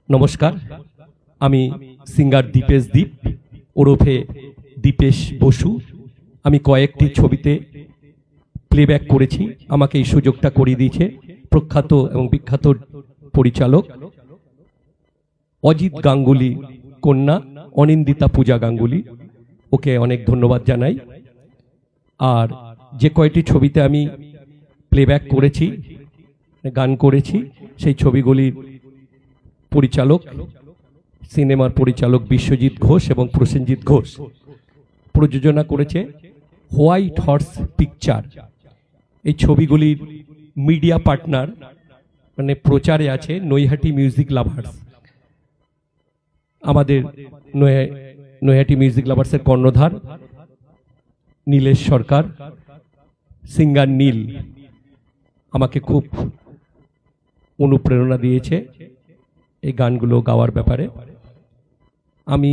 নমস্কার, আমি সিঙ্গার দীপেশ দীপ ওরফে দীপেশ বসু। আমি কয়েকটি ছবিতে প্লেব্যাক করেছি। আমাকে এই সুযোগটা করিয়ে দিয়েছে প্রখ্যাত এবং বিখ্যাত পরিচালক অজিত গাঙ্গুলি কন্যা অনিন্দিতা পূজা গাঙ্গুলি। ওকে অনেক ধন্যবাদ জানাই। আর যে কয়টি ছবিতে আমি প্লেব্যাক করেছি, গান করেছি, সেই ছবিগুলির পরিচালক সিনেমার পরিচালক বিশ্বজিৎ ঘোষ এবং প্রসেনজিৎ ঘোষ। প্রযোজনা করেছে হোয়াইট হর্স পিকচার। এই ছবিগুলির মিডিয়া পার্টনার মানে প্রচারে আছে নৈহাটি মিউজিক লাভার্স। আমাদের নৈহাটি মিউজিক লাভার্সের কর্ণধার নীলেশ সরকার, সিঙ্গার নীল আমাকে খুব অনুপ্রেরণা দিয়েছে এই গানগুলো গাওয়ার ব্যাপারে। আমি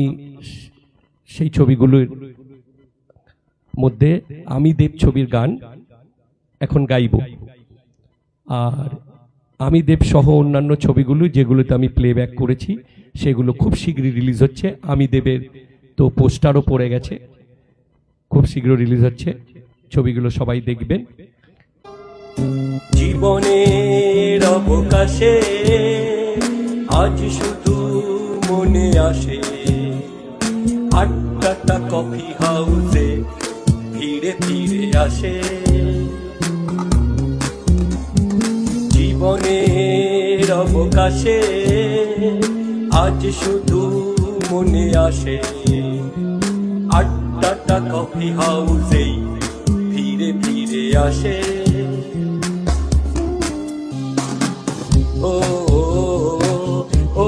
সেই ছবিগুলোর মধ্যে আমি দেব ছবির গান এখন গাইব। আর আমি দেব সহ অন্যান্য ছবিগুলো যেগুলোতে আমি প্লেব্যাক করেছি সেগুলো খুব শীঘ্রই রিলিজ হচ্ছে। আমি দেবের তো পোস্টারও পড়ে গেছে, খুব শীঘ্র রিলিজ হচ্ছে। ছবিগুলো সবাই দেখবেন। জীবনের অবকাশে আজ শুধু মনে আসে আড্ডাটা কফি হাউসে ফিরে ফিরে আসে। জীবনের অবকাশে আজ শুধু মনে আসে আড্ডাটা কফি হাউসে ফিরে ফিরে আসে। ও ও ও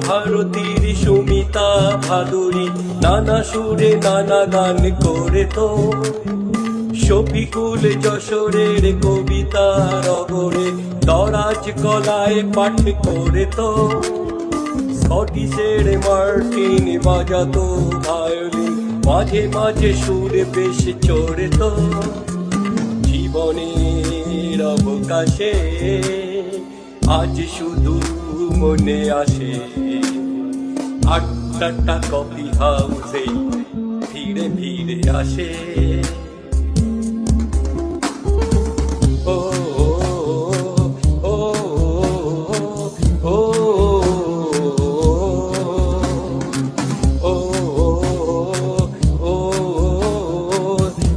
ভারতীর সুমিতা ভাদুরী নানা সুরে নানা গান করে তো শফিকুল যশোরের কবিতা রগরে দরাজ গলায় পাঠ করে তো স্কটিশের মার্টিন বাজাতো ভায়োলিন মাঝে মাঝে সুর বেশ চড়ে তো। জীবনের অবকাশে আজ শুধু মনে আসে আড্ডাটা কফি হাউসে ফিরে ফিরে আসে। ও ও ও ও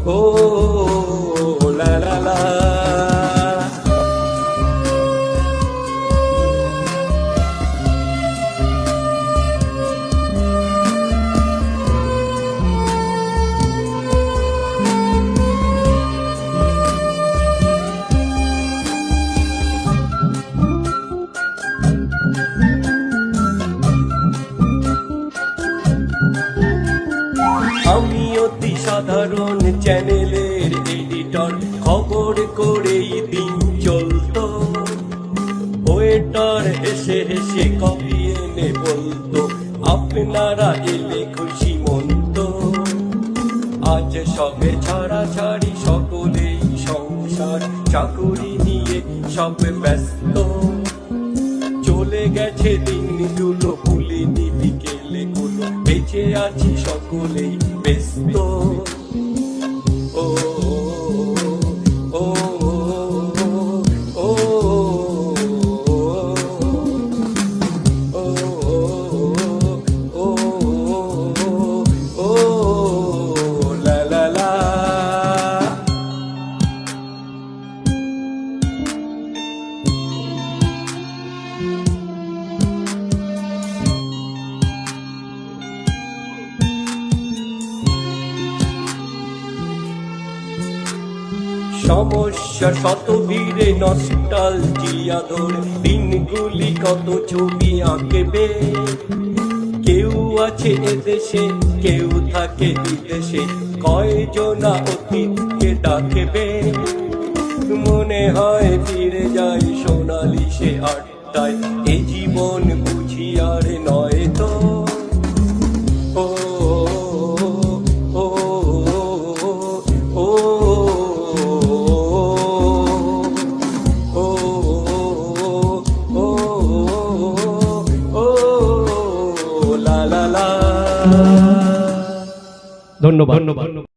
ও লা লা লা। আমি অতি সাধারণ চ্যানেলের এডিটর, খবর করেই দিন চলতো। ওয়েটার হেসে হেসে কফি এনে বলতো আপনারা এলে খুশি মন্ত। আজ সবে ছাড়াছাড়ি সকলেই সংসার চাকুরি নিয়ে সব ব্যস্ত। চলে গেছে দিনগুলো ভুলিনি বিকেলে গুলো, বেঁচে আছি সকলেই ব্যস্ত। ও ও ও ও ও লা লা লা। সমস্যা শত ভিড়ে নস্টালজিয়া ধরে দিনগুলি কত ছবি আঁকবে। কেউ আছে এদেশে, কেউ থাকে বিদেশে, কয়জনা অতীতকে ডাকবে। মনে হয় ফিরে যাই সোনালি সে আড্ডায়, এ জীবন বুঝি আর নয় তো। ও ও ও ধন্যবাদ।